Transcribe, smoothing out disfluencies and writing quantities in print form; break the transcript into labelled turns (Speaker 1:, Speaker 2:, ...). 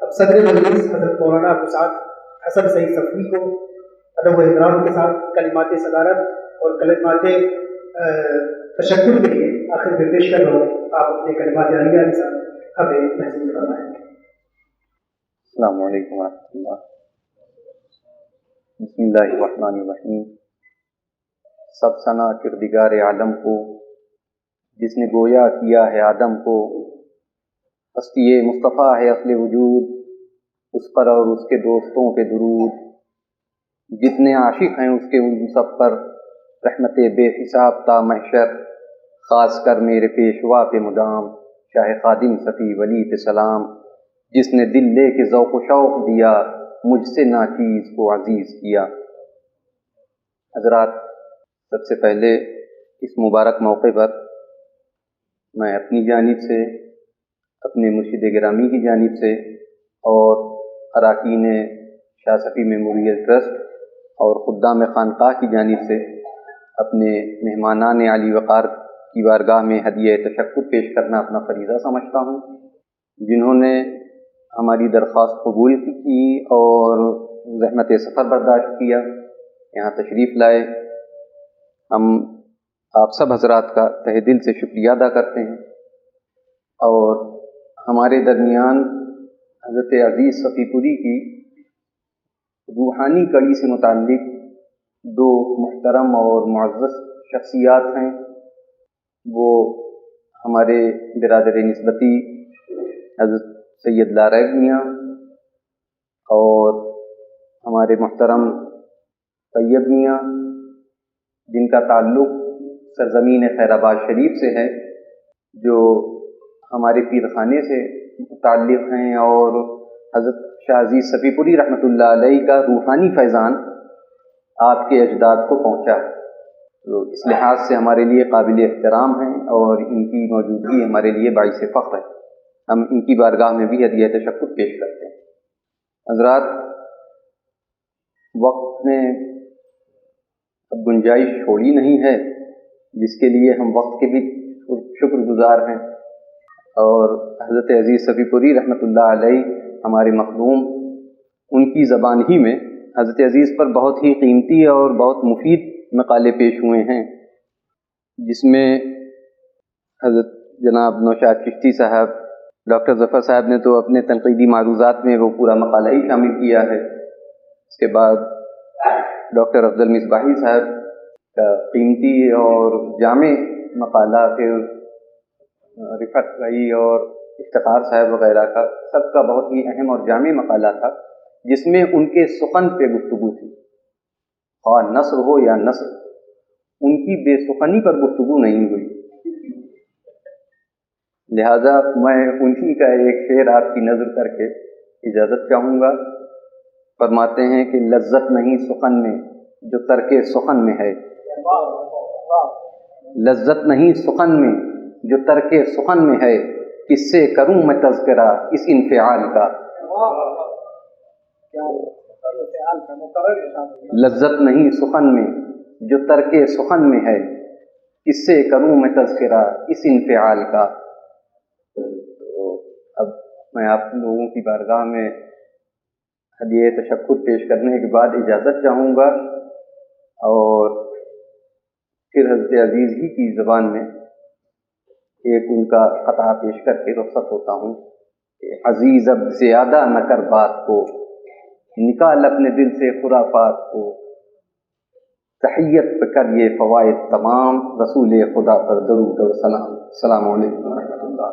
Speaker 1: اب صدر مجلس حضرت مولانا ابوسعد حسن سعید صفوی کو ادب و احترام کے ساتھ کلمات صدارت اور کلمات تشکر کے لیے آخر میں پیش کر رہا ہوں. آپ اپنے کلمات عالیہ کے ساتھ ہمیں محسوس کرنا ہے.
Speaker 2: السلام علیکم ورحمۃ اللہ. بسم اللہ الرحمن الرحیم. سب ثنا کردگار عالم کو جس نے گویا کیا ہے آدم کو، ہستی مصطفیٰ ہے اصل وجود، اس پر اور اس کے دوستوں پہ درود. جتنے عاشق ہیں اس کے ان سب پر رحمت بے حساب تا محشر، خاص کر میرے پیشوا پہ مدام شاہ خادم صفی ولی پہ سلام، جس نے دل لے کے ذوق و شوق دیا، مجھ سے ناچیز کو عزیز کیا. حضرات، سب سے پہلے اس مبارک موقع پر میں اپنی جانب سے، اپنے مرشد گرامی کی جانب سے اور اراکین شاہ صفی میموریل ٹرسٹ اور خدام خانقاہ کی جانب سے اپنے مہمانان عالی وقار کی بارگاہ میں ہدیہ تشکر پیش کرنا اپنا فریضہ سمجھتا ہوں، جنہوں نے ہماری درخواست قبول کی اور زحمت سفر برداشت کیا، یہاں تشریف لائے. ہم آپ سب حضرات کا تہ دل سے شکریہ ادا کرتے ہیں. اور ہمارے درمیان حضرت عزیز صفی پوری کی روحانی کڑی سے متعلق دو محترم اور معزز شخصیات ہیں. وہ ہمارے برادر نسبتی حضرت سید لارائب میاں اور ہمارے محترم طیب میاں، جن کا تعلق سرزمین خیر آباد شریف سے ہے، جو ہمارے پیر خانے سے متعلق ہیں، اور حضرت شاہ عزیز صفی پوری رحمۃ اللہ علیہ کا روحانی فیضان آپ کے اجداد کو پہنچا ہے. تو اس لحاظ سے ہمارے لیے قابل احترام ہیں اور ان کی موجودگی ہمارے لیے باعث فخر ہے. ہم ان کی بارگاہ میں بھی ہدیہ تشکر پیش کرتے ہیں. حضرات، وقت میں اب گنجائش چھوڑی نہیں ہے، جس کے لیے ہم وقت کے بھی شکر گزار ہیں. اور حضرت عزیز صفی پوری رحمۃ اللہ علیہ ہمارے مخدوم، ان کی زبان ہی میں حضرت عزیز پر بہت ہی قیمتی اور بہت مفید مقالے پیش ہوئے ہیں، جس میں حضرت جناب نوشاد چشتی صاحب، ڈاکٹر ظفر صاحب نے تو اپنے تنقیدی معروضات میں وہ پورا مقالہ ہی شامل کیا ہے. اس کے بعد ڈاکٹر افضل مصباحی صاحب کا قیمتی اور جامع مقالہ، پھر رفعت بھائی اور افتخار صاحب وغیرہ کا، سب کا بہت ہی اہم اور جامع مقالہ تھا، جس میں ان کے سخن پہ گفتگو تھی. خواہ نثر ہو یا نثر، ان کی بے سخنی پر گفتگو نہیں ہوئی. لہذا میں انہی کا ایک شعر آپ کی نظر کر کے اجازت چاہوں گا. فرماتے ہیں کہ لذت نہیں سخن میں جو ترک سخن میں ہے، لذت نہیں سخن میں جو ترک سخن میں ہے، کس سے کروں میں تذکرہ اس انفعال کا. لذت نہیں سخن میں جو ترک سخن میں ہے، کس سے کروں میں تذکرہ اس انفعال کا. تو اب میں آپ لوگوں کی بارگاہ میں ہدیہ تشکر پیش کرنے کے بعد اجازت چاہوں گا، اور پھر حضرت عزیز ہی کی زبان میں ایک ان کا قطعہ پیش کر کے رخصت ہوتا ہوں کہ عزیز اب زیادہ نہ کر بات کو، نکال اپنے دل سے خرافات کو، تحیت پہ کر یہ فوائد تمام، رسول خدا پر درود و سلام. السلام علیکم ورحمۃ اللہ.